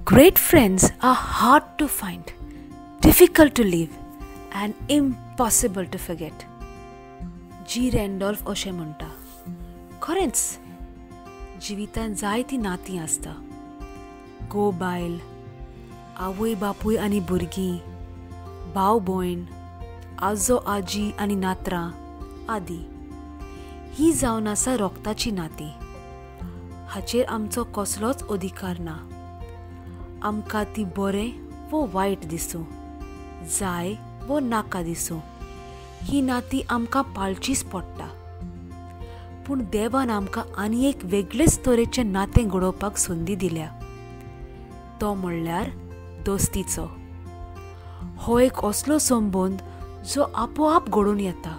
Great friends are hard to find, difficult to live, and impossible to forget. जी रॅन्डॉल्फ अशें म्हणटा. खरेंच जिवितांत जायतीं नातीं आसता. घोव बायल, आवय बापूय आनी भुरगीं, भाव भयण, आजो आजी आनी नातरां आदी. ही जावन आसा रोगताची नातीं. हाचेर आमचो कसलोच अधिकार ना. आमकां ती बरें वो वायट दिसूं, जाय वो नाका दिसूं, ही नाती आमकां पाळचीच पडटा. पूण देवान आमकां आनी एक वेगळेच तरेचें नातें घडोवपाक संदी दिल्या. तो म्हणल्यार दोस्तीचो. हो एक असलो संबंद जो आपोआप घडून येता.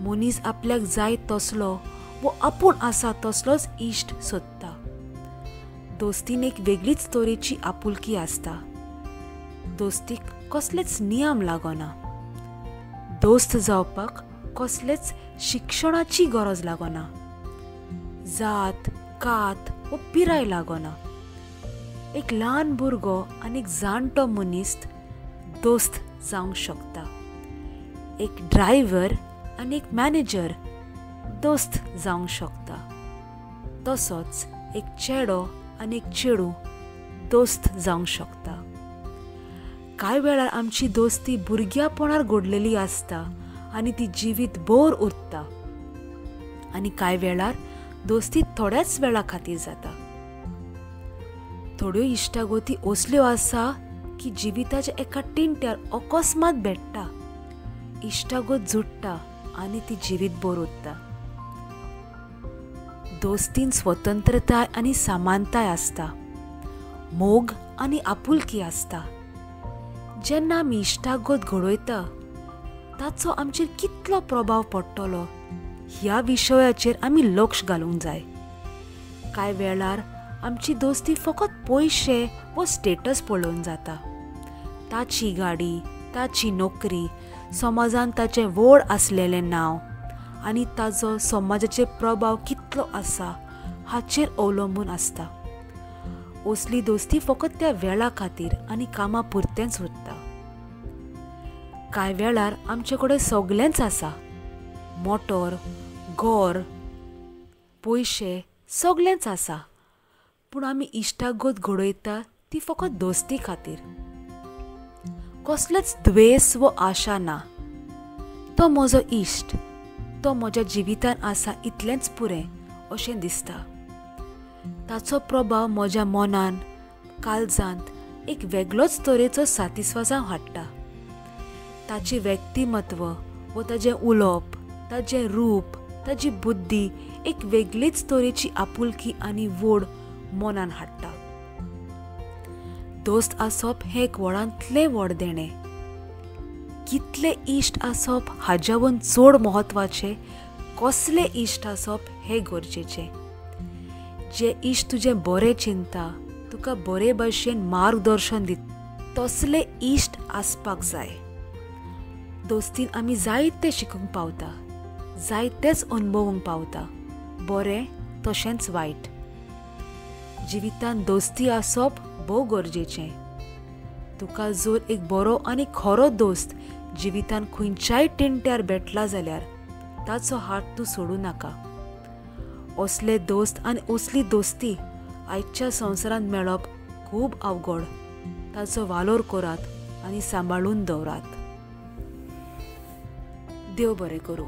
मनीस आपल्याक जाय तसलो वो आपूण आसा तसलोच इश्ट सोदता. दोस्तीन एक वेगळीच तरेची आपुलकी आसता. दोस्तीक कसलेच नियम लागना. दोस्त जावपाक कसलेच शिक्षणाची गरज लागना. जात, कात वो पिराय लागना. एक ल्हान भुरगो आनी एक जाणटो मनीस दोस्त जावंक शकता. एक ड्रायव्हर आनी एक मॅनेजर दोस्त जावंक शकता. तसोच एक चेडो आनी एक चेडू दोस्त जावंक शकता. कांय वेळार आमची दोस्ती भुरग्यापणार घडलेली आसता आनी ती जिवीत भर उरता. आनी कांय वेळार दोस्ती थोड्याच वेळा खातीर जाता. थोड्यो इश्टागोती असल्यो आसा की जिविताच्या एका टिंट्यार अकस्मात भेटटा. इश्टागोत जुडटा आनी ती जिवीत भर उरता. दोस्तीन स्वतंत्रताय आनी समानताय आसता. मोग आनी आपुलकी आसता. जेन्ना आमी इश्टागोत घडोयता ताचो आमचेर कितलो प्रभाव पडटलो ह्या विशयाचेर आमी लक्ष घालूंक जाय. कांय वेळार आमची दोस्ती फकत पयशे वो स्टेटस पळोवन जाता. ताची गाडी, ताची नोकरी, समाजांत ताचें व्हड आसलेलें नांव आनी ताचो समाजाचेर प्रभाव कितलो आसा हाचेर अवलंबून आसता. असली दोस्ती फकत त्या वेळा खातीर आनी कामा पुरतेंच उरता. कांय वेळार आमचे कडेन सगळेंच आसा. मोटोर, घर, पयशे सगळेंच आसा. पूण आमी इश्टागोत घडोयता ती फकत दोस्ती खातीर. कसलेच द्वेस वो आशा ना. तो म्हजो इश्ट, तो म्हज्या जिवितान आसा इतलेंच पुरें अशें दिसता. ताचो प्रभाव म्हज्या मनान, काळजांत एक वेगळोच तरेचो सातिस्वाजाव हाडटा. ताचें व्यक्तिमत्व वो ताचें उलोवप, ताचें रूप, ताची बुद्धी एक वेगळीच तरेची आपुलकी आनी व्हड मनान हाडटा. दोस्त आसप हें एक व्हडांतलें व्हड देणें. कितले इश्ट आसप हाज्यावन चड म्हत्वाचें कसले इश्ट आसप हें गरजेचें. जे इश्ट तुजें बरें चिंता, तुका बरे भाशेन मार्गदर्शन दिता तसले इश्ट आसपाक जाय. दोस्तीन आमी जायतें शिकूंक पावता, जायतेंच अनुभवूंक पावता, बरें तशेंच वायट. जिवितांत दोस्ती आसप भोव गरजेचें. तुका जर एक बरो आनी खरो दोस्त जिवितांत खंयच्याय टिंट्यार भेटला जाल्यार ताचो हात तूं सोडूं नाका. असले दोस्त आनी असली दोस्ती आयच्या संवसारांत मेळप खूब अवघड. ताचो वालोर करात आनी सांबाळून दवरात. देव बरें करूं.